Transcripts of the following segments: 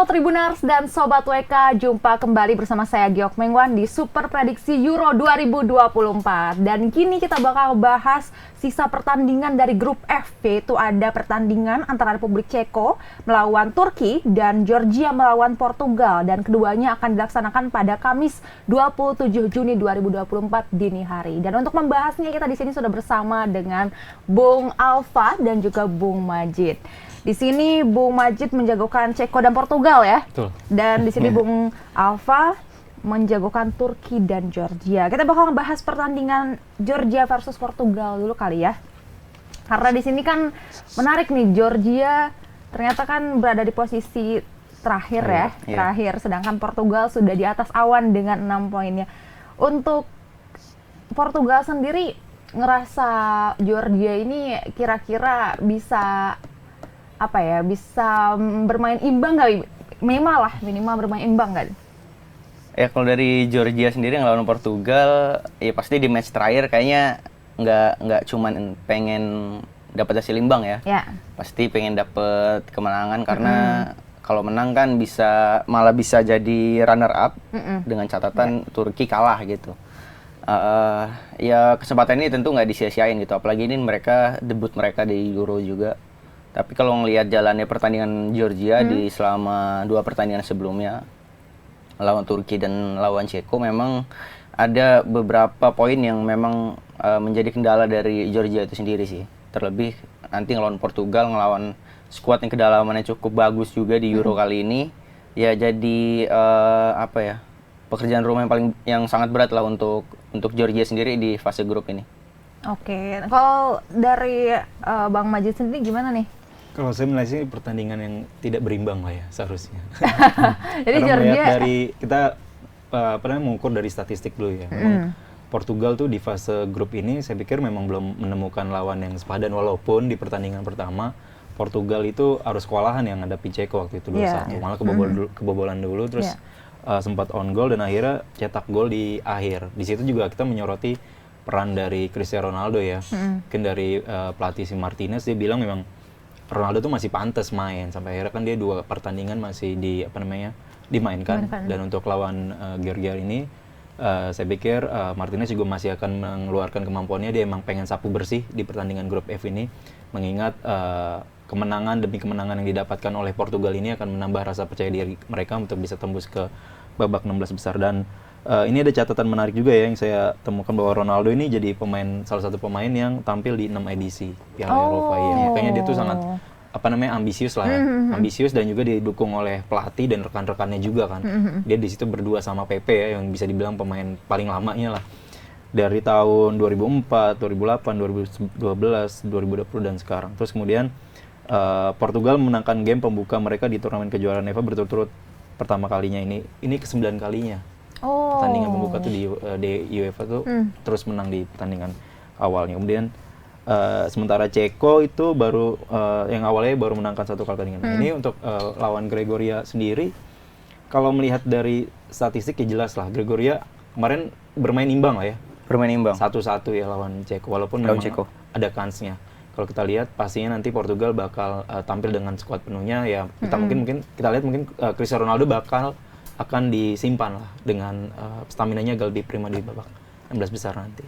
Halo Tribuners dan Sobat WK, jumpa kembali bersama saya Giok Mengwan di Super Prediksi Euro 2024. Dan kini kita bakal bahas sisa pertandingan dari grup F, yaitu ada pertandingan antara Republik Ceko melawan Turki dan Georgia melawan Portugal. Dan keduanya akan dilaksanakan pada Kamis 27 Juni 2024 dini hari. Dan untuk membahasnya kita di sini sudah bersama dengan Bung Alfa dan juga Bung Majid. Di sini Bung Majid menjagokan Ceko dan Portugal ya. Betul. Dan di sini Bung Alfa menjagokan Turki dan Georgia. Kita bakal ngebahas pertandingan Georgia versus Portugal dulu kali ya. Karena di sini kan menarik nih, Georgia ternyata kan berada di posisi terakhir ya, terakhir. Sedangkan Portugal sudah di atas awan dengan 6 poinnya. Untuk Portugal sendiri ngerasa Georgia ini kira-kira bisa bisa bermain imbang nggak? Minimal bermain imbang nggak? Ya kalau dari Georgia sendiri ngelawan Portugal, ya pasti di match terakhir kayaknya nggak cuman pengen dapat hasil imbang ya. Pasti pengen dapat kemenangan karena kalau menang kan malah bisa jadi runner up dengan catatan Turki kalah gitu. Ya kesempatan ini tentu nggak disia-siain gitu, apalagi ini debut mereka di Euro juga. Tapi kalau ngelihat jalannya pertandingan Georgia di selama 2 pertandingan sebelumnya, lawan Turki dan lawan Ceko, memang ada beberapa poin yang memang menjadi kendala dari Georgia itu sendiri sih. Terlebih nanti ngelawan Portugal, ngelawan skuad yang kedalamannya cukup bagus juga di Euro kali ini. Ya jadi pekerjaan rumah yang sangat berat lah untuk Georgia sendiri di fase grup ini. Oke, kalau dari Bang Majid sendiri gimana nih? Kalau saya melihat sih pertandingan yang tidak berimbang lah ya seharusnya. Jadi Karena Georgia melihat dari kita mengukur dari statistik dulu ya. Memang Portugal tuh di fase grup ini saya pikir memang belum menemukan lawan yang sepadan, walaupun di pertandingan pertama Portugal itu harus kewalahan yang hadapi Ceko waktu itu 2-1. Malah kebobolan dulu terus sempat on goal dan akhirnya cetak gol di akhir. Di situ juga kita menyoroti peran dari Cristiano Ronaldo ya. Mungkin dari pelatih si Martinez, dia bilang memang Ronaldo tuh masih pantas main, sampai akhirnya kan dia 2 pertandingan masih dimainkan. Dan untuk lawan Georgia ini saya pikir Martinez juga masih akan mengeluarkan kemampuannya. Dia emang pengen sapu bersih di pertandingan grup F ini, mengingat kemenangan demi kemenangan yang didapatkan oleh Portugal ini akan menambah rasa percaya diri mereka untuk bisa tembus ke babak 16 besar. Dan ini ada catatan menarik juga ya yang saya temukan, bahwa Ronaldo ini jadi salah satu pemain yang tampil di 6 edisi Piala Eropa ya. Makanya dia tuh sangat ambisius lah ya. Ambisius dan juga didukung oleh pelatih dan rekan-rekannya juga kan. Dia di situ berdua sama Pepe ya, yang bisa dibilang pemain paling lamanya lah. Dari tahun 2004, 2008, 2012, 2020 dan sekarang. Terus kemudian Portugal menangkan game pembuka mereka di turnamen kejuaraan UEFA berturut-turut pertama kalinya ini ke-9 kalinya. Pertandingan pembuka tuh di UEFA tuh terus menang di pertandingan awalnya. Kemudian sementara Ceko itu baru yang awalnya baru menangkan 1 kali pertandingan. Ini untuk lawan Georgia sendiri, kalau melihat dari statistik ya jelas lah Georgia kemarin bermain imbang lah ya. Bermain imbang 1-1 ya lawan Ceko, walaupun memang ada kansnya. Kalau kita lihat pastinya nanti Portugal bakal tampil dengan skuad penuhnya ya. Kita mungkin Cristiano Ronaldo akan disimpan lah dengan stamina-nya agak lebih prima di babak 16 besar nanti.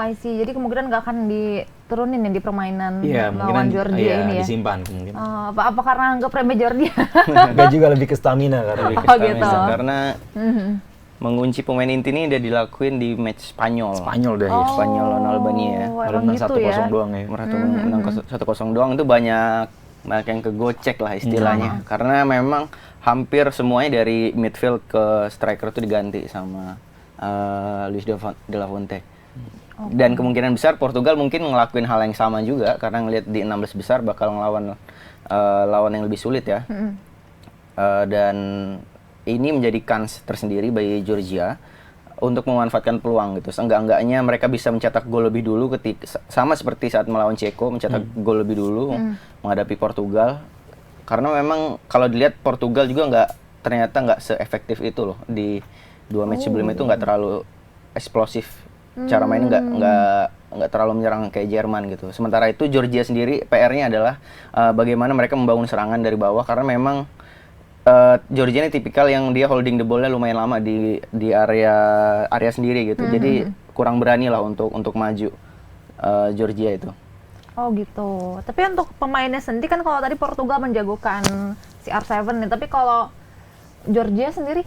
I see. Jadi kemungkinan nggak akan diturunin ya di permainan lawan Georgia ini ya? Disimpan kemungkinan. Apa karena nggak remeh Georgia? Nggak juga, lebih ke stamina kan. Gitu. Karena mengunci pemain inti ini udah dilakuin di match Spanyol deh ya. Spanyol lawan Albania ya. Baru menang 1-0 doang ya. Menang 1-0 doang itu banyak yang kegocek lah istilahnya. Karena memang hampir semuanya dari midfield ke striker itu diganti sama Luis de la Fuente. Dan kemungkinan besar Portugal mungkin ngelakuin hal yang sama juga, karena ngelihat di 16 besar bakal ngelawan lawan yang lebih sulit ya. Dan ini menjadi kans tersendiri bagi Georgia untuk memanfaatkan peluang gitu. Seenggak-enggaknya mereka bisa mencetak gol lebih dulu sama seperti saat melawan Ceko, mencetak gol lebih dulu menghadapi Portugal. Karena memang kalau dilihat Portugal juga ternyata nggak se-efektif itu loh di 2 match sebelumnya, itu nggak terlalu eksplosif. Cara mainnya nggak terlalu menyerang kayak Jerman gitu. Sementara itu Georgia sendiri PR-nya adalah bagaimana mereka membangun serangan dari bawah, karena memang Georgia ini tipikal yang dia holding the ball-nya lumayan lama di area sendiri gitu. Jadi kurang berani lah untuk maju Georgia itu. Oh gitu. Tapi untuk pemainnya sendiri kan kalau tadi Portugal menjagokan CR7 nih, tapi kalau Georgia sendiri?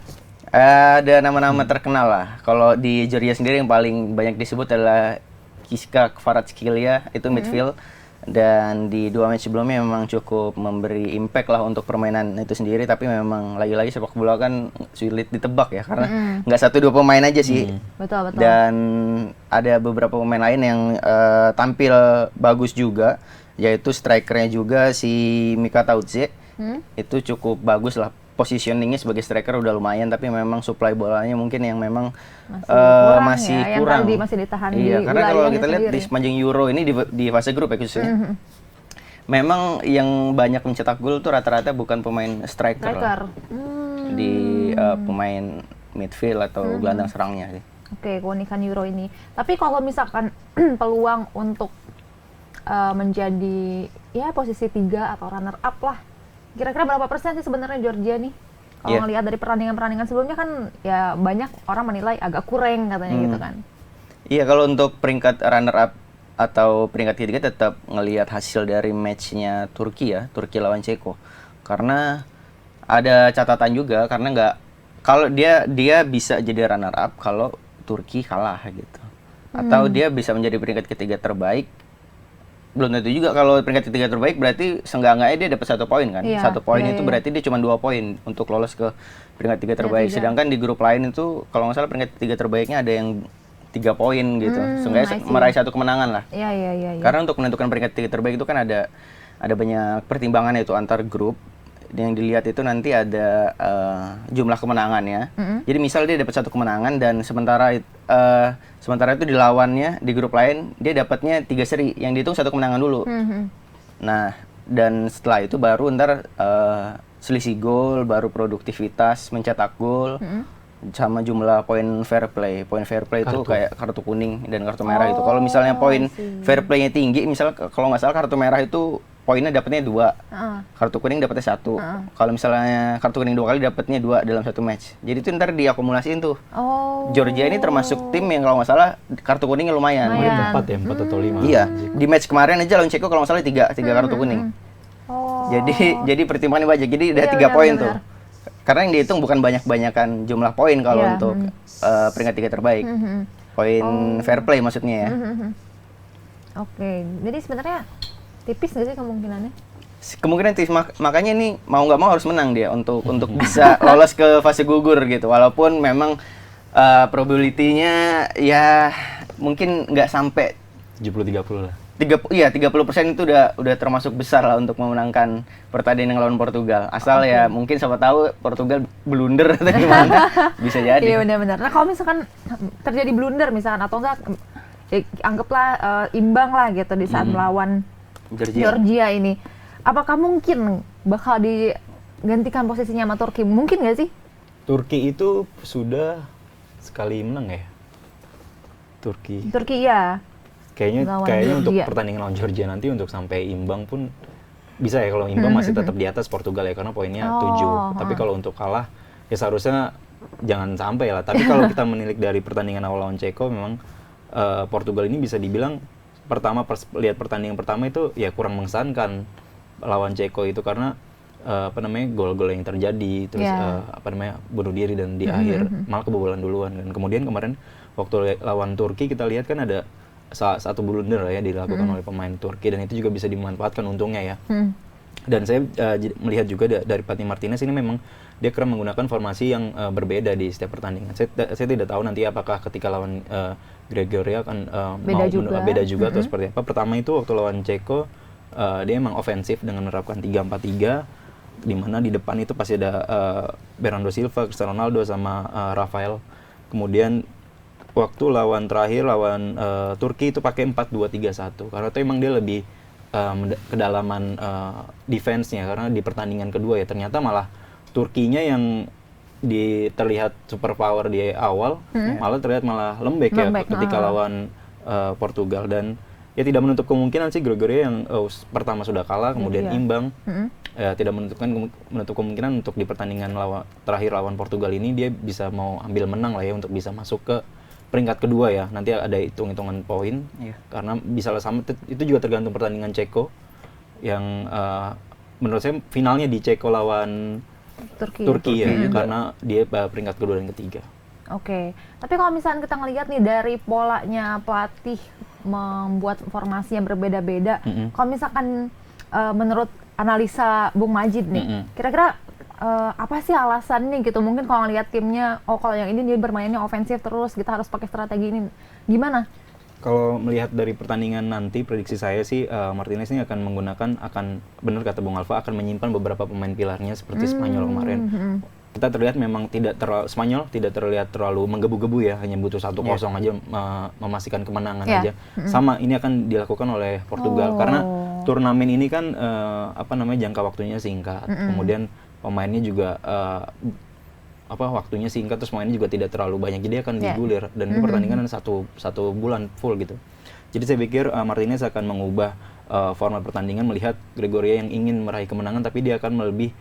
Ada nama-nama terkenal lah. Kalau di Georgia sendiri yang paling banyak disebut adalah Kiska Kvaratskhelia, itu midfield. Dan di 2 match sebelumnya memang cukup memberi impact lah untuk permainan itu sendiri. Tapi memang lagi-lagi sepak bola kan sulit ditebak ya, karena nggak 1-2 pemain aja sih. Betul. Dan ada beberapa pemain lain yang tampil bagus juga, yaitu strikernya juga si Mika Tautze. Itu cukup bagus lah. Positioningnya sebagai striker udah lumayan, tapi memang supply bolanya mungkin yang memang masih kurang. Yang masih ditahan iya, di karena kalau kita lihat sendiri. di sepanjang Euro ini di fase grup ya khususnya, memang yang banyak mencetak gol tuh rata-rata bukan pemain striker. Di pemain midfield atau gelandang serangnya sih. Oke, keunikan Euro ini. Tapi kalau misalkan peluang untuk menjadi ya posisi 3 atau runner up lah, kira-kira berapa persen sih sebenarnya Georgia nih? Kalau ngelihat dari pertandingan-pertandingan sebelumnya kan ya banyak orang menilai agak kurang katanya gitu kan. Iya, kalau untuk peringkat runner up atau peringkat ketiga tetap ngelihat hasil dari matchnya Turki ya, Turki lawan Ceko. Karena ada catatan juga, karena kalau dia bisa jadi runner up kalau Turki kalah gitu. Atau dia bisa menjadi peringkat ketiga terbaik. Belum tentu juga kalau peringkat ketiga terbaik berarti seenggak-enggaknya dia dapat 1 poin kan. 1 poin itu berarti dia cuma 2 poin untuk lolos ke peringkat 3 terbaik. Sedangkan di grup lain itu kalau nggak salah peringkat 3 terbaiknya ada yang 3 poin gitu. Seenggaknya meraih 1 kemenangan lah. Iya. Karena untuk menentukan peringkat 3 terbaik itu kan ada banyak pertimbangan, yaitu antar grup. Yang dilihat itu nanti ada jumlah kemenangannya. Jadi misal dia dapat 1 kemenangan dan sementara itu di lawannya di grup lain dia dapatnya 3 seri, yang dihitung 1 kemenangan dulu. Nah, dan setelah itu baru ntar selisih gol, baru produktivitas mencetak gol, sama jumlah poin fair play. Poin fair play itu kayak kartu kuning dan kartu merah itu. Kalau misalnya poin fair play-nya tinggi, misal kalau nggak salah kartu merah itu poinnya dapatnya 2, kartu kuning dapatnya 1. Kalau misalnya kartu kuning 2 kali dapatnya 2 dalam 1 match. Jadi itu ntar diakumulasiin tuh. Georgia ini termasuk tim yang kalau nggak salah kartu kuningnya lumayan. 4 atau 5. Iya, di match kemarin aja lawan Ceko kalau nggak salah 3 kartu kuning. Jadi pertimbangannya banyak. Jadi ada 3 poin tuh. Karena yang dihitung bukan banyak-banyakan jumlah poin kalau untuk peringkat 3 terbaik. Poin fair play maksudnya ya. Oke, jadi sebenarnya tipis nggak sih kemungkinannya? Kemungkinan tipis, makanya nih mau nggak mau harus menang dia untuk bisa lolos ke fase gugur gitu. Walaupun memang probability-nya ya mungkin nggak sampai 70-30 lah. 30% itu udah termasuk besar lah untuk memenangkan pertandingan lawan Portugal. Asal ya mungkin siapa tahu Portugal blunder atau gimana. Bisa jadi. Iya benar-benar. Nah, kalau misalkan terjadi blunder misalkan atau enggak anggaplah imbang lah gitu di saat melawan Georgia ini. Apakah mungkin bakal digantikan posisinya sama Turki? Mungkin nggak sih? Turki itu sudah sekali menang ya? Turki ya. Kayaknya untuk pertandingan lawan Georgia nanti untuk sampai imbang pun bisa ya. Kalau imbang masih tetap di atas Portugal ya, karena poinnya 7. Tapi kalau untuk kalah ya seharusnya jangan sampai lah. Tapi kalau kita menilik dari pertandingan awal lawan Ceko, memang Portugal ini bisa dibilang lihat pertandingan pertama itu ya kurang mengesankan lawan Ceko itu, karena gol-gol yang terjadi, terus bunuh diri dan di akhir malah kebobolan duluan kan. Kemudian kemarin waktu lawan Turki kita lihat kan ada satu blunder ya dilakukan oleh pemain Turki, dan itu juga bisa dimanfaatkan untungnya ya. Dan saya melihat juga dari Pati Martinez ini memang dia kerap menggunakan formasi yang berbeda di setiap pertandingan. Saya tidak tahu nanti apakah ketika lawan Gregoria akan beda juga atau seperti apa. Pertama itu waktu lawan Ceko dia emang ofensif dengan menerapkan 3-4-3, di mana di depan itu pasti ada Bernardo Silva, Cristiano Ronaldo sama Rafael. Kemudian waktu lawan Turki itu pakai 4-2-3-1, karena itu emang dia lebih kedalaman defense-nya, karena di pertandingan kedua ya ternyata malah Turkinya yang terlihat super power di awal malah terlihat lembek ya ketika lawan Portugal. Dan ya tidak menutup kemungkinan sih Gregoria yang pertama sudah kalah kemudian imbang tidak menutup kemungkinan untuk di pertandingan terakhir lawan Portugal ini dia bisa mau ambil menang lah ya untuk bisa masuk ke peringkat kedua ya. Nanti ada hitung-hitungan poin karena bisa sama, itu juga tergantung pertandingan Ceko yang menurut saya finalnya di Ceko lawan Turki ya, karena dia peringkat kedua dan ketiga. Oke, tapi kalau misalnya kita ngelihat nih dari polanya pelatih membuat formasi yang berbeda-beda, kalau misalkan menurut analisa Bung Majid nih, kira-kira apa sih alasannya gitu? Mungkin kalau ngelihat timnya, oh kalau yang ini dia bermainnya ofensif terus, kita harus pakai strategi ini. Gimana? Kalau melihat dari pertandingan nanti, prediksi saya sih Martinez ini akan benar kata Bung Alfa, akan menyimpan beberapa pemain pilarnya seperti Spanyol kemarin. Kita terlihat memang Spanyol tidak terlihat terlalu menggebu-gebu ya, hanya butuh 1-0 aja memastikan kemenangan aja. Sama ini akan dilakukan oleh Portugal karena turnamen ini kan jangka waktunya singkat. Kemudian pemainnya juga waktunya singkat, terus pemainnya juga tidak terlalu banyak, jadi akan digulir dan ini pertandingan satu bulan full gitu. Jadi saya pikir Martinez akan mengubah format pertandingan, melihat Gregoria yang ingin meraih kemenangan tapi dia akan lebih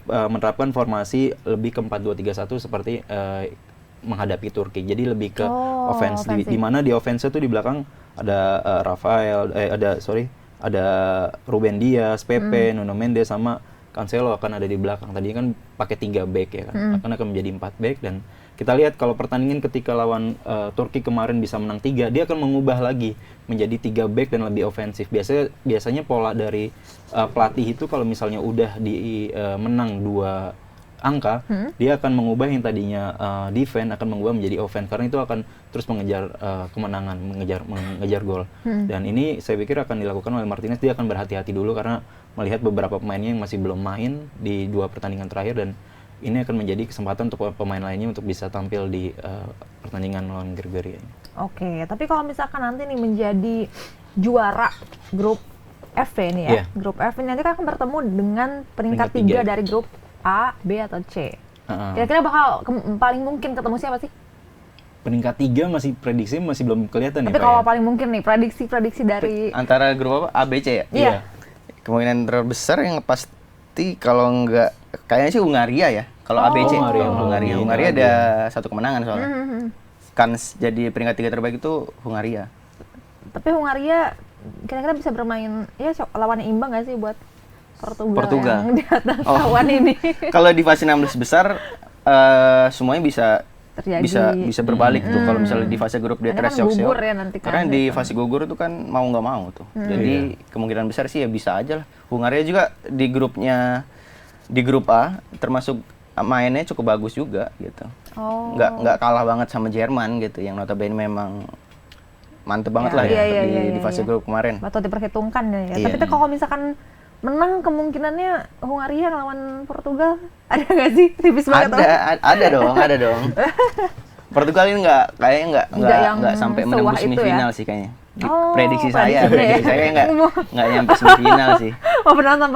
menerapkan formasi lebih ke 4-2-3-1 seperti menghadapi Turki. Jadi lebih ke offense, di mana di offense itu di belakang ada ada Ruben Dias, Pepe, Nuno Mendes sama Cancelo akan ada di belakang. Tadi kan pakai 3 back ya kan. Akan menjadi 4 back dan kita lihat kalau pertandingan ketika lawan Turki kemarin bisa menang 3, dia akan mengubah lagi menjadi 3 back dan lebih ofensif. Biasanya pola dari pelatih itu kalau misalnya udah menang 2 angka, dia akan mengubah yang tadinya defense akan mengubah menjadi offense karena itu akan terus mengejar kemenangan, mengejar gol. Dan ini saya pikir akan dilakukan oleh Martinez. Dia akan berhati-hati dulu karena melihat beberapa pemainnya yang masih belum main di 2 pertandingan terakhir dan ini akan menjadi kesempatan untuk pemain lainnya untuk bisa tampil di pertandingan lawan Gregoria. Oke, tapi kalau misalkan nanti nih menjadi juara grup F nih ya, grup F ini nanti kan akan bertemu dengan peringkat 3 dari grup A, B atau C. Kira-kira bakal paling mungkin ketemu siapa sih? Peringkat 3 prediksi masih belum kelihatan. Tapi kalau paling mungkin nih prediksi dari antara grup apa? A, B, C ya? Iya. Kemungkinan terbesar yang pasti kalau enggak kayaknya sih Hungaria ya. Kalau ABC Hungaria ada 1 kemenangan soalnya. Kans jadi peringkat 3 terbaik itu Hungaria. Tapi Hungaria kira-kira bisa bermain ya lawan imbang nggak sih buat Portugal yang di atas lawan ini? Kalau di fase 16 besar semuanya bisa berbalik tuh kalau misalnya di fase grup dia gugur ya nanti kan. Karena di fase gugur itu kan mau nggak mau tuh. Jadi kemungkinan besar sih ya bisa aja lah. Hungaria juga di grup A termasuk mainnya cukup bagus juga gitu. Nggak kalah banget sama Jerman gitu yang notabene memang mantep banget lah di fase grup kemarin. Atau diperhitungkan ya. Tapi kalau misalkan menang kemungkinannya Hungaria lawan Portugal ada nggak sih? Tipis banget. Ada dong. Portugal ini kayaknya nggak sampai menembus semifinal sih kayaknya. Prediksi saya nggak nyampe semifinal sih. Penonton.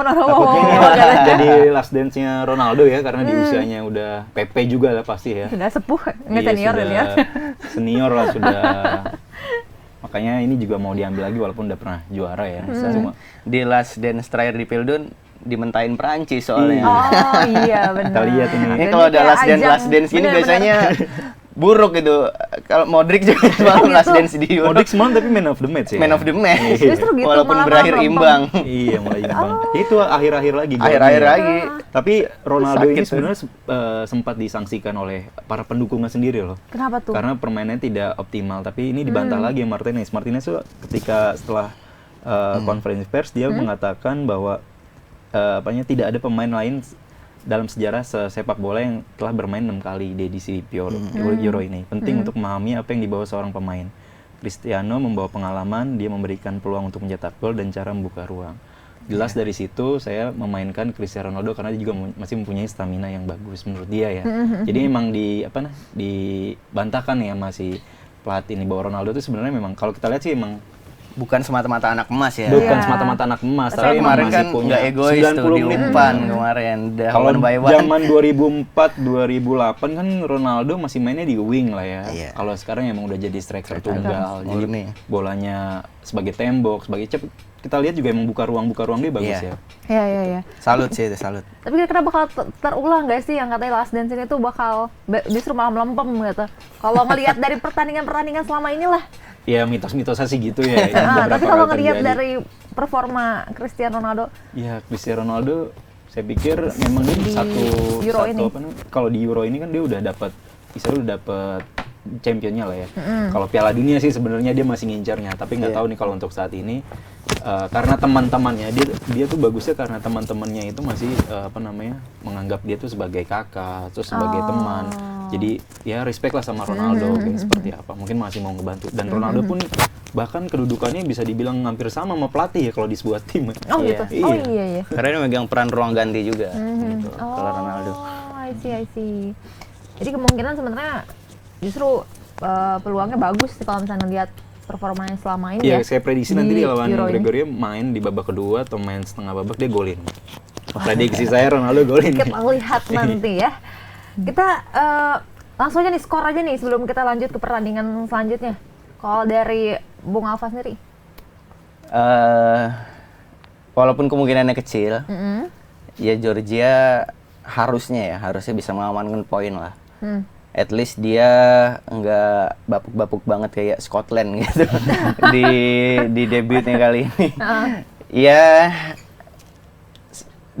Jadi last dance-nya Ronaldo ya karena di usianya udah Pepe juga lah pasti ya. Sudah sepuh, nggak senior lah sudah. Makanya ini juga mau diambil lagi walaupun udah pernah juara ya. Cuma di last dance terakhir di Pildun dimentahin Perancis soalnya. Oh iya benar. Kita lihat ini. Kalau ada last dance ini biasanya buruk gitu. Kalau Modric juga selalu last dance di Euro. Modric semalam tapi man of the match ya. Man of the match. Justru gitu, walaupun berakhir imbang. Iya, mulai imbang. Itu akhir-akhir lagi. Akhir-akhir lagi. Tapi Ronaldo ini sebenarnya sempat disangsikan oleh para pendukungnya sendiri loh. Kenapa tuh? Karena permainannya tidak optimal. Tapi ini dibantah lagi ya Martinez. Martinez tuh ketika setelah konferensi pers dia mengatakan bahwa tidak ada pemain lain dalam sejarah sepak bola yang telah bermain 6 kali di edisi Euro ini. Penting untuk memahami apa yang dibawa seorang pemain. Cristiano membawa pengalaman, dia memberikan peluang untuk mencetak gol dan cara membuka ruang. Jelas dari situ saya memainkan Cristiano Ronaldo karena dia juga masih mempunyai stamina yang bagus menurut dia ya. Jadi memang dibantahkan ya masih pelatih ini bahwa Ronaldo itu sebenarnya memang kalau kita lihat sih emang bukan semata-mata anak emas ya. Bukan semata-mata anak emas, tapi kemarin kan nggak egois tuh di umpan kemarin. Kalau zaman 2004-2008 kan Ronaldo masih mainnya di wing lah ya. Kalau sekarang emang udah jadi striker tunggal. Jadi bolanya sebagai tembok, sebagai kita lihat juga emang buka ruang dia bagus Iya. ya. Iya. Salut sih itu, salut. Tapi kira-kira bakal terulang nggak sih yang katanya Last Dance ini tuh bakal justru malah melempem gitu. Kalau ngelihat dari pertandingan selama inilah. Ya mitos-mitosnya sih gitu ya. Ini beberapa Tapi kalau kali ngelihat terjadi. dari performa Cristiano Ronaldo, Ya Cristiano Ronaldo saya pikir memang dia Di satu Euro ini. apa namanya, kalau di Euro ini kan dia udah dapat championnya lah ya. Kalau Piala Dunia sih sebenarnya dia masih ngincarnya, tapi nggak tahu nih kalau untuk saat ini karena teman-temannya dia tuh bagusnya karena teman-temannya itu masih menganggap dia tuh sebagai kakak, terus sebagai teman. Jadi ya respect lah sama Ronaldo kayak seperti apa. Mungkin masih mau ngebantu dan Ronaldo pun bahkan kedudukannya bisa dibilang hampir sama pelatih ya kalau di sebuah tim. oh Iya. gitu. Oh iya. Karena dia megang peran ruang ganti juga gitu, kalau Ronaldo. I see. Jadi kemungkinan sebenarnya justru peluangnya bagus sih kalau misalnya lihat performanya selama ini Iya, ya. saya prediksi nanti di dia lawan Euro ini. Gregoria main di babak kedua atau main setengah babak dia golin. Prediksi saya Ronaldo golin. Kita lihat nanti ya. Kita langsung aja nih skor aja nih sebelum kita lanjut ke pertandingan selanjutnya. Kalau dari Bung Alfa sendiri. Walaupun kemungkinannya kecil, Mm-mm. ya Georgia harusnya bisa mengamankan poin lah. At least dia nggak bapuk-bapuk banget kayak Scotland gitu di debutnya kali ini. Ya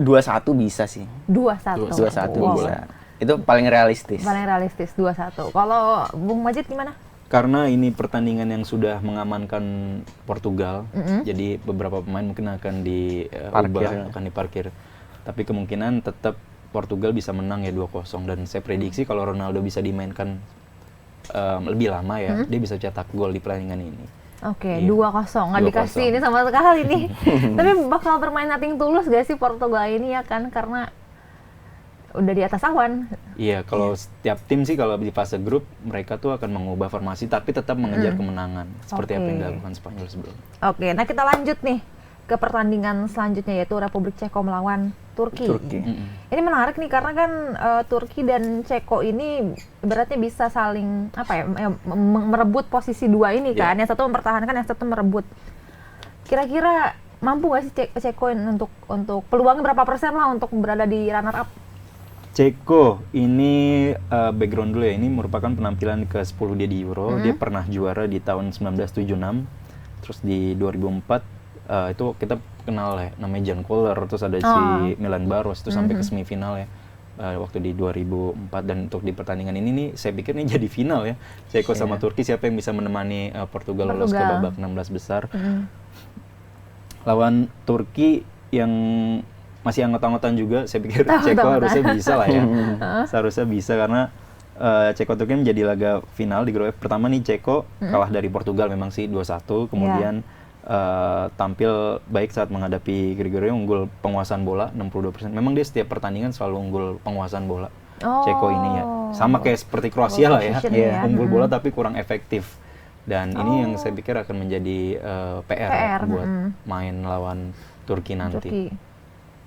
2-1 bisa sih. 2-1. 2-1 Wow. bisa. Itu paling realistis. Paling realistis 2-1. Kalau Bung Majid gimana? Karena ini pertandingan yang sudah mengamankan Portugal, jadi beberapa pemain mungkin akan Parkir. akan diparkir. Tapi kemungkinan tetap Portugal bisa menang ya 2-0 dan saya prediksi kalau Ronaldo bisa dimainkan lebih lama ya, dia bisa cetak gol di pertandingan ini. Oke, Iya. 2-0. Nggak 2-0. dikasih ini sama sekali nih. Tapi bakal bermain nothing tulus gak sih Portugal ini ya kan? Karena udah di atas awan. Iya, kalau setiap tim sih kalau di fase grup mereka tuh akan mengubah formasi tapi tetap mengejar kemenangan seperti apa yang Oke. dilakukan Spanyol sebelumnya. Oke, nah kita lanjut nih ke pertandingan selanjutnya yaitu Republik Ceko melawan Turki. Ini menarik nih karena kan Turki dan Ceko ini ibaratnya bisa saling merebut posisi dua ini kan. Yang satu mempertahankan, yang satu merebut. Kira-kira mampu nggak sih Ceko untuk peluangnya berapa persen lah untuk berada di runner up? Ceko ini background dulu ya, ini merupakan penampilan ke-10 dia di Euro. Dia pernah juara di tahun 1976, terus di 2004 itu kita kenal ya, namanya Jan Koller, terus ada si Milan Baros, itu sampai ke semifinal ya waktu di 2004. Dan untuk di pertandingan ini nih, saya pikir ini jadi final ya, Ceko sama Turki, siapa yang bisa menemani Portugal lolos ke babak 16 besar. Lawan Turki yang masih anggot-anggotan juga, saya pikir Ceko harusnya bisa lah ya. Seharusnya bisa karena Ceko Turki menjadi laga final di grup F. Pertama nih Ceko kalah dari Portugal memang sih 2-1, kemudian tampil baik saat menghadapi Gregoria, unggul penguasaan bola 62%. Memang dia setiap pertandingan selalu unggul penguasaan bola. Ceko ini ya. Sama kayak seperti Kroasia lah ya. Position ya. Unggul bola tapi kurang efektif. Dan ini yang saya pikir akan menjadi PR buat main lawan Turki nanti. Turki.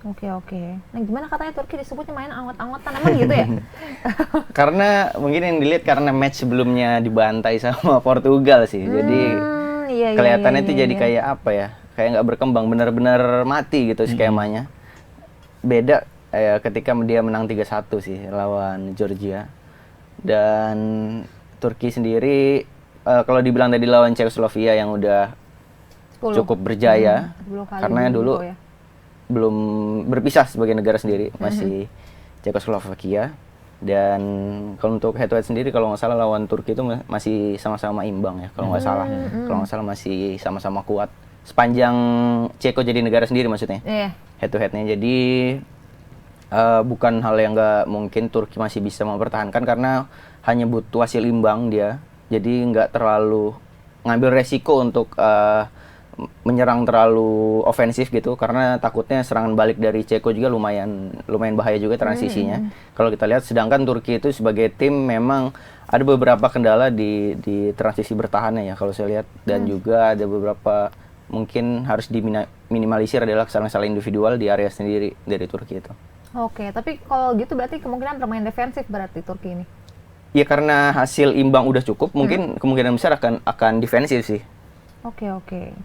Oke. Nah gimana katanya Turki disebutnya main anggot-anggotan, emang gitu ya? Karena mungkin yang dilihat karena match sebelumnya dibantai sama Portugal sih. Jadi Iya, kelihatannya itu jadi kayak apa ya? Kayak nggak berkembang, benar-benar mati gitu skemanya. Beda ketika dia menang 3-1 sih lawan Georgia. Dan Turki sendiri kalau dibilang tadi lawan Cekoslovakia yang udah 10. cukup berjaya, 10 kali karena dulu ya. belum berpisah sebagai negara sendiri, masih Cekoslovakia. Dan kalau untuk head to head sendiri kalau nggak salah lawan Turki itu masih sama-sama imbang ya, kalau nggak salah masih sama-sama kuat sepanjang Ceko jadi negara sendiri maksudnya. Head to headnya jadi bukan hal yang nggak mungkin Turki masih bisa mempertahankan karena hanya butuh hasil imbang dia, jadi nggak terlalu ngambil resiko untuk menyerang terlalu ofensif gitu, karena takutnya serangan balik dari Ceko juga lumayan bahaya juga transisinya. Kalau kita lihat, sedangkan Turki itu sebagai tim memang ada beberapa kendala di transisi bertahannya ya kalau saya lihat, dan juga ada beberapa mungkin harus diminimalisir adalah kesalahan-kesalahan individual di area sendiri dari Turki itu. Oke, tapi kalau gitu berarti kemungkinan bermain defensif berarti Turki ini. Ya karena hasil imbang udah cukup, mungkin kemungkinan besar akan defensif sih. Oke.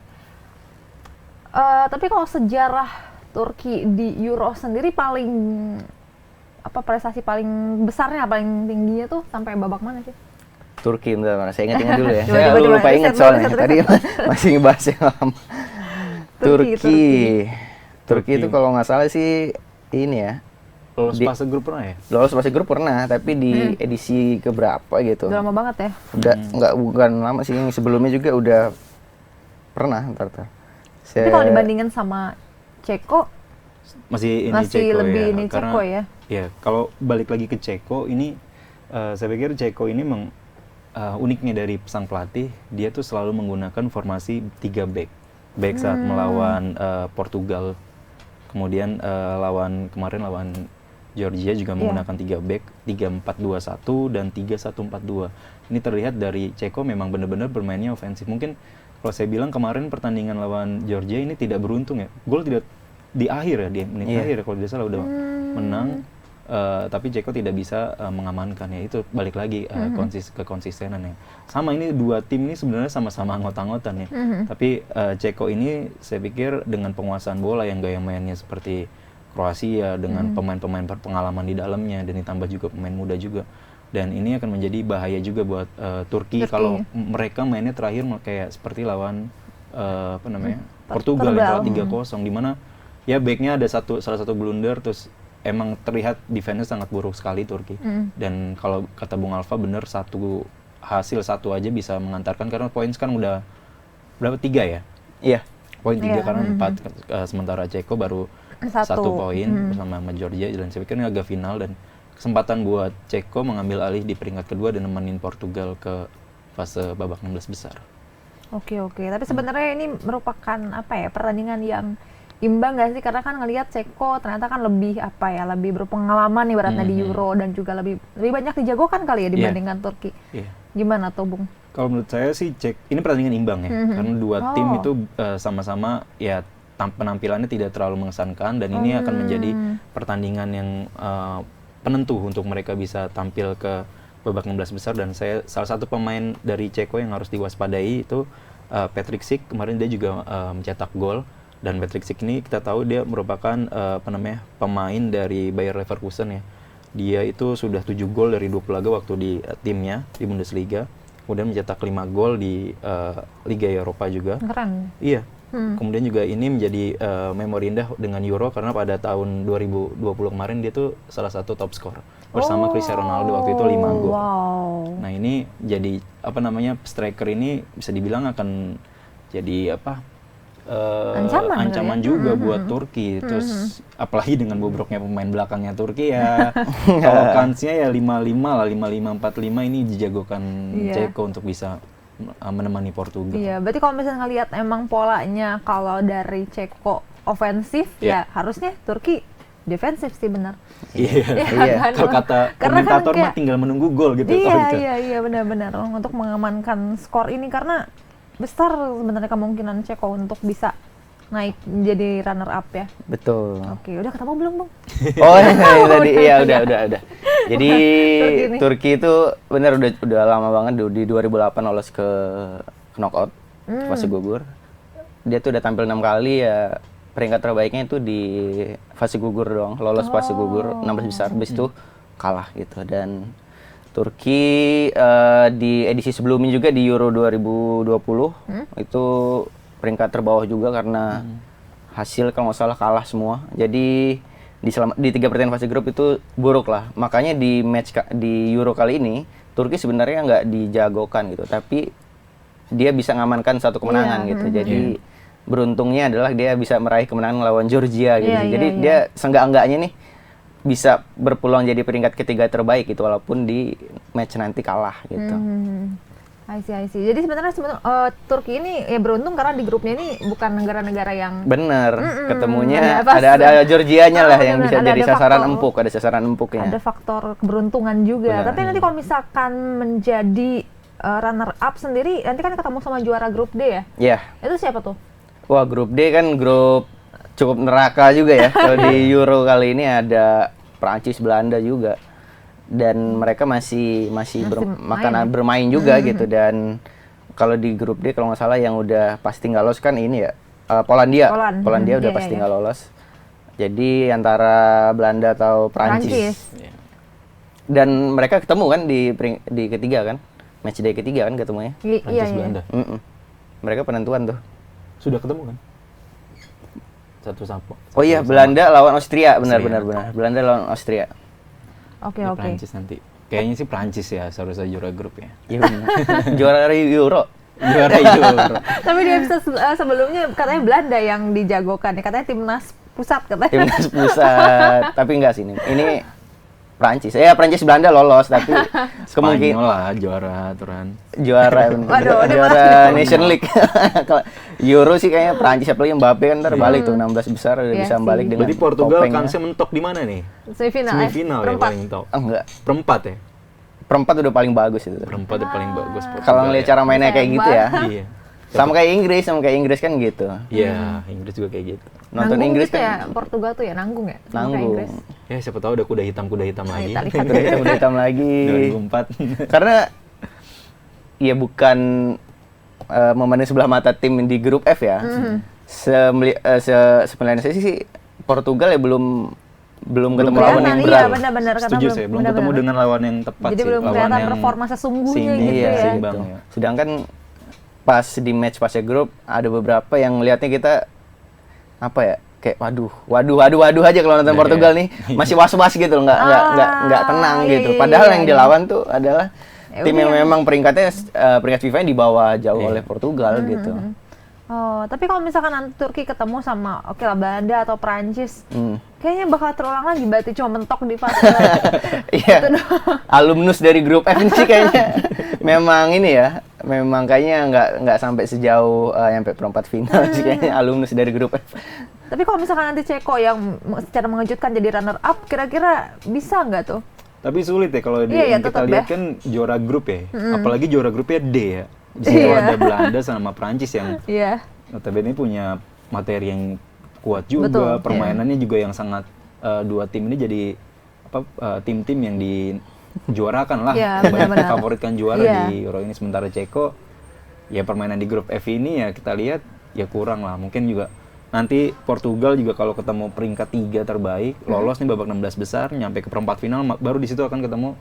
Tapi kalau sejarah Turki di Euro sendiri paling prestasi paling besarnya, paling tingginya tuh sampai babak mana sih? Turki, bentar, saya ingat-ingat dulu ya. Coba, Saya coba, lupa ingat riset, soalnya. riset. Tadi masih ngebahas yang lama. Turki. Turki itu kalau nggak salah sih ini ya. Lolos fase grup pernah ya? Lolos fase grup pernah, tapi di edisi keberapa gitu. Udah lama banget ya. Udah bukan lama sih, yang sebelumnya juga udah pernah ntar. Tapi kalau dibandingin sama Ceko Masih masih Ceko lebih ya. ini Karena, Ceko ya. ya kalau balik lagi ke Ceko ini, saya pikir Ceko ini uniknya dari sang pelatih, dia tuh selalu menggunakan formasi 3 back saat melawan Portugal, kemudian kemarin lawan Georgia juga menggunakan 3 back, 3-4-2-1 dan 3-1-4-2. Ini terlihat dari Ceko memang benar-benar bermainnya ofensif. Mungkin kalau saya bilang kemarin pertandingan lawan Georgia ini tidak beruntung ya, gol tidak di akhir ya, di menit akhir ya, kalau tidak salah udah menang. Tapi Ceko tidak bisa mengamankan ya, itu balik lagi kekonsistenan ya. Sama ini dua tim ini sebenarnya sama-sama anggota-anggotan ya. Tapi Ceko ini saya pikir dengan penguasaan bola yang gaya mainnya seperti Kroasia dengan pemain-pemain berpengalaman di dalamnya dan ditambah juga pemain muda juga. Dan ini akan menjadi bahaya juga buat Turki kalau mereka mainnya terakhir kayak seperti lawan Portugal yang kalah 3-0 di mana ya backnya ada salah satu blunder, terus emang terlihat defense-nya sangat buruk sekali Turki. Dan kalau kata Bung Alfa bener, hasil satu aja bisa mengantarkan, karena poin sekarang udah berapa, 3 ya? Iya. Poin 3 karena 4, sementara Ceko baru 1 poin bersama Georgia, dan saya pikir ini agak final dan kesempatan buat Ceko mengambil alih di peringkat kedua dan nemenin Portugal ke fase babak 16 besar. Oke. Tapi sebenarnya ini merupakan pertandingan yang imbang nggak sih? Karena kan ngelihat Ceko ternyata kan lebih lebih berpengalaman nih ibaratnya di Euro, dan juga lebih banyak dijagokan kali ya dibandingkan Turki. Gimana tuh Bung? Kalau menurut saya sih ini pertandingan imbang ya, karena dua tim itu sama-sama ya penampilannya tidak terlalu mengesankan, dan ini akan menjadi pertandingan yang penentu untuk mereka bisa tampil ke babak 16 besar. Dan salah satu pemain dari Ceko yang harus diwaspadai itu Patrick Schick. Kemarin dia juga mencetak gol, dan Patrick Schick ini kita tahu dia merupakan pemain dari Bayer Leverkusen ya. Dia itu sudah 7 gol dari 20 laga waktu di timnya di Bundesliga, kemudian mencetak 5 gol di Liga Eropa juga. Keren. Iya. Kemudian juga ini menjadi memori indah dengan Euro, karena pada tahun 2020 kemarin dia tuh salah satu top skor bersama Cristiano Ronaldo waktu itu 5 gol. Nah, ini jadi striker ini bisa dibilang akan jadi ancaman juga buat Turki. Terus apalagi dengan bobroknya pemain belakangnya Turki ya. Kalau kansnya ya 5-5 lah, 5-5-4-5 ini dijagokan Ceko untuk bisa menemani Portugal. Iya, berarti kalau misalnya ngelihat emang polanya kalau dari Ceko ofensif ya harusnya Turki defensif sih, benar. Iya. Kalau kata komentator mah tinggal menunggu gol gitu. Iya, benar-benar untuk mengamankan skor ini, karena besar sebenarnya kemungkinan Ceko untuk bisa naik jadi runner up ya. Betul. Oke, udah ketemu belum, Bung? Oh, tadi iya udah. Jadi Turki itu benar udah lama banget, di 2008 lolos ke knockout fase gugur. Dia tuh udah tampil 6 kali ya. Peringkat terbaiknya itu di fase gugur doang, lolos fase gugur 16 besar, habis itu kalah gitu. Dan Turki di edisi sebelumnya juga di Euro 2020 itu peringkat terbawah juga karena hasil kalau nggak salah kalah semua. Jadi di 3 pertandingan fase grup itu buruk lah. Makanya di Euro kali ini Turki sebenarnya nggak dijagokan gitu, tapi dia bisa ngamankan satu kemenangan gitu. Jadi beruntungnya adalah dia bisa meraih kemenangan lawan Georgia gitu. Jadi dia seenggak-enggaknya nih bisa berpeluang jadi peringkat ketiga terbaik gitu, walaupun di match nanti kalah gitu. I see. Jadi sebenarnya Turki ini ya beruntung karena di grupnya ini bukan negara-negara yang ketemunya ada Georgianya lah yang bisa jadi sasaran empuk, ada sasaran empuknya. Ada faktor keberuntungan juga. Tapi nanti kalau misalkan menjadi runner up sendiri, nanti kan ketemu sama juara grup D ya? Iya. Itu siapa tuh? Wah, grup D kan grup cukup neraka juga ya. Kalau di Euro kali ini ada Prancis, Belanda juga. Dan mereka masih bermain juga gitu. Dan kalau di grup D kalau nggak salah yang udah pasti nggak lolos kan ini ya, Polandia. Poland. Udah Iya, pasti iya. nggak lolos. Jadi antara Belanda atau Prancis. Iya. Dan mereka ketemu kan di ketiga kan, match day ketiga kan ketemunya. Iya, Prancis iya. Belanda. Mereka penentuan tuh. Sudah ketemu kan? Satu sama. Oh iya, Belanda lawan Austria, benar. Belanda lawan Austria. Oke, Di oke. Prancis nanti. Kayaknya sih Prancis ya seharusnya juara grup ya. Iya benar. Juara Euro. Juara Euro. Tapi di episode sebelumnya katanya Belanda yang dijagokan ya, katanya timnas pusat katanya. Timnas pusat. Tapi enggak sih ini. Ini Prancis. Prancis Belanda lolos tapi kemungkinan Spanyol lah juara aturan. juara Waduh, udah juara masuk. Nation League. Kalau Euro sih kayaknya Prancis, apalagi Mbappe kan ntar balik tuh 16 besar udah Iya bisa sih. balik dengan Berarti Portugal topengnya. kansnya mentok di mana nih? Semifinal, Semifinal ya perempat. paling top. Enggak. Perempat ya? Perempat udah paling bagus itu. Perempat udah paling bagus. Portugal Kalau ngeliat ya. cara mainnya kayak gitu ya. Iya. Sama kayak Inggris kan gitu. Iya, Inggris juga kayak gitu. Nonton Nanggung Inggris gitu kan ya, Portugal tuh ya nanggung ya? Sama kayak nanggung. Inggris. Ya siapa tahu ada kuda hitam lagi. kita lihat. Udah hitam lagi. 2004. Karena ya bukan memandang sebelah mata tim di grup F ya. Sebenarnya saya sih Portugal ya belum ketemu lawan yang Kelihatan, berat. iya benar-benar karena Setuju sih, belum ketemu benar-benar. dengan lawan yang tepat Jadi sih. belum Lawan kelihatan yang performa sesungguhnya seimbang, gitu Iya, ya. seimbang gitu. ya. Sedangkan pas di match fase grup ada beberapa yang ngelihatnya kita apa ya, kayak waduh aja kalau nonton Iya, Portugal iya. nih masih was-was gitu loh, nggak tenang iya, gitu. iya, Padahal iya, yang iya. dilawan tuh adalah Ya tim udah yang yang- memang peringkatnya peringkat FIFA-nya di bawah jauh Iya. oleh Portugal gitu. Oh, tapi kalau misalkan nanti Turki ketemu sama oke lah Belanda atau Prancis, Hmm. kayaknya bakal terulang lagi berarti cuma mentok di fase. Iya. Alumnus dari grup F ini sih kayaknya memang ini ya, memang kayaknya nggak sampai sejauh sampai perempat final sih kayaknya alumnus dari grup F. Tapi kalau misalkan nanti Ceko yang secara mengejutkan jadi runner up, kira-kira bisa nggak tuh? Tapi sulit ya kalau Iya, yang kita tetap lihat ya. kan juara grup ya. Apalagi juara grupnya D ya. Di situ Iya. ada Belanda sama Prancis yang Iya. notabene punya materi yang kuat juga, Betul, permainannya juga yang sangat dua tim ini jadi tim-tim yang dijuarakan lah, Iya, benar-benar. favoritkan juara Iya. di Euro ini. Sementara Ceko ya permainan di grup F ini ya kita lihat ya kurang lah. Mungkin juga nanti Portugal juga kalau ketemu peringkat 3 terbaik, lolos nih babak 16 besar, nyampe ke perempat final, baru di situ akan ketemu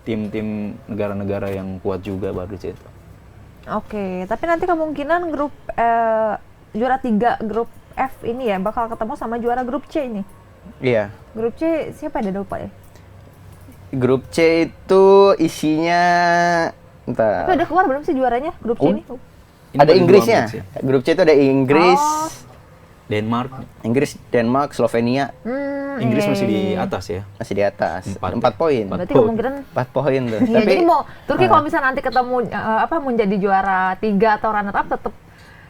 tim-tim negara-negara yang kuat juga baru di situ. Oke, tapi nanti kemungkinan grup juara 3 grup F ini ya bakal ketemu sama juara grup C ini. Iya. Grup C siapa ada lupa ya? Grup C itu isinya Tapi udah keluar belum sih juaranya grup C Oh. ini? Ini ada baru dua Inggrisnya. match ya. Grup C itu ada Inggris, Oh. Denmark, Denmark, Slovenia Inggris iya, masih iya, di iya. atas ya. masih di atas. 4 Empat. poin. Empat. Berarti Betul. kemungkinan 4 poin tuh. iya, jadi mau Turki kalau misalnya nanti ketemu menjadi juara 3 atau runner up tetap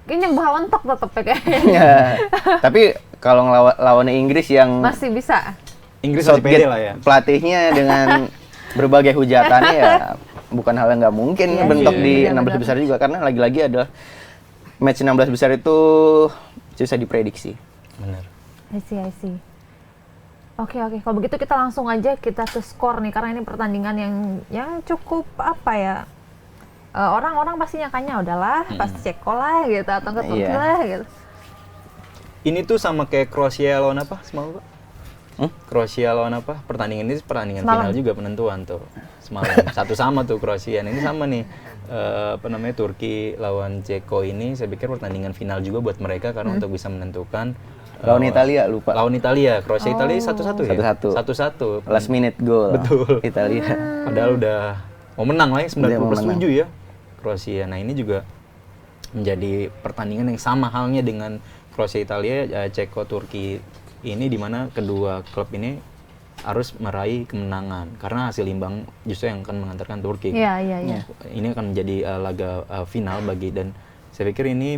kayaknya bakal mentok tetap ya kayaknya. Ya. Tapi kalau lawan Inggris yang Masih bisa. Inggris masih pede Southgate lah ya. pelatihnya dengan berbagai hujatannya ya bukan hal yang nggak mungkin Iya bentok sih, di benar-benar. 16 besar juga, karena lagi-lagi adalah match 16 besar itu susah diprediksi. Benar. I see. Oke. Kalau begitu kita langsung aja kita ke skor nih karena ini pertandingan yang cukup apa ya? Orang-orang pasti nyangkanya udahlah pasti Ceko lah gitu atau ke Turki Iya. lah gitu. Ini tuh sama kayak Kroasia lawan apa semalam, Pak? Hmm? Kroasia lawan apa? Pertandingan ini pertandingan Semalam. final juga penentuan tuh. Semalam satu sama tuh Kroasia. Nah, ini sama nih. Apa namanya, Turki lawan Ceko ini saya pikir pertandingan final juga buat mereka karena untuk bisa menentukan Lawan Italia, lupa. Lawan Italia, Kroasia Italia 1-1 ya. 1-1. 1-1. Last minute goal. Betul. Italia. Padahal udah mau menang lah ya, 90 mau plus menang. 7 ya Kroasia. Nah ini juga menjadi pertandingan yang sama halnya dengan Kroasia Italia, Ceko Turki ini, dimana kedua klub ini harus meraih kemenangan karena hasil imbang justru yang akan mengantarkan Turki. Iya. Ini akan menjadi laga final dan saya pikir ini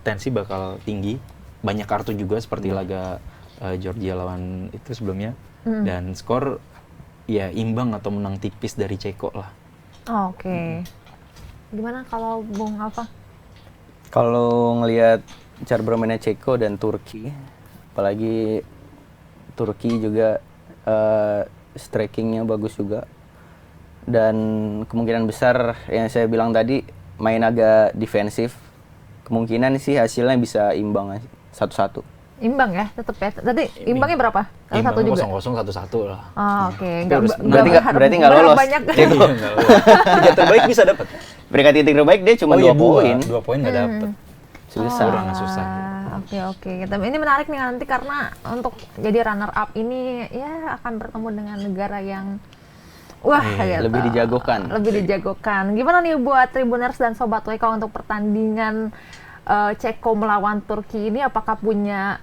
tensi bakal tinggi, banyak kartu juga seperti laga Georgia lawan itu sebelumnya, dan skor ya imbang atau menang tipis dari Ceko lah. Oke. Gimana kalau Bung Alfa? Kalau ngelihat cara bermainnya Ceko dan Turki, apalagi Turki juga strikingnya bagus juga, dan kemungkinan besar yang saya bilang tadi main agak defensif kemungkinan sih hasilnya bisa imbang 1-1. Imbang ya, tetap ya. Tadi imbangnya berapa? Satu juga. 0-0 1-1 lah. Oh, oke. Berarti nggak lolos. Banyak. Iya, nggak lolos. Tiga terbaik bisa dapat. Peringkat titik terbaik dia cuma 2 poin. 2 poin nggak dapat. Susah. Udah susah. Oke. Tapi ini menarik nih nanti karena untuk jadi runner up ini ya akan bertemu dengan negara yang gitu. Lebih dijagokan. Gimana nih buat Tribuners dan Sobat WK untuk pertandingan Ceko melawan Turki ini? Apakah punya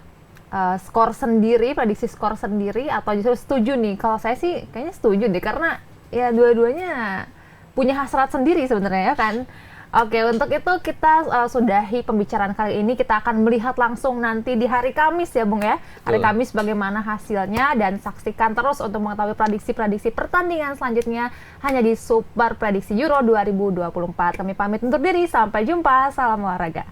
skor sendiri, prediksi skor sendiri, atau justru setuju nih? Kalau saya sih kayaknya setuju deh, karena ya dua-duanya punya hasrat sendiri sebenarnya ya kan. Oke, untuk itu kita sudahi pembicaraan kali ini. Kita akan melihat langsung nanti di hari Kamis ya Bung ya. Hari Kamis bagaimana hasilnya, dan saksikan terus untuk mengetahui prediksi-prediksi pertandingan selanjutnya hanya di Super Prediksi Euro 2024. Kami pamit undur diri, sampai jumpa, salam olahraga.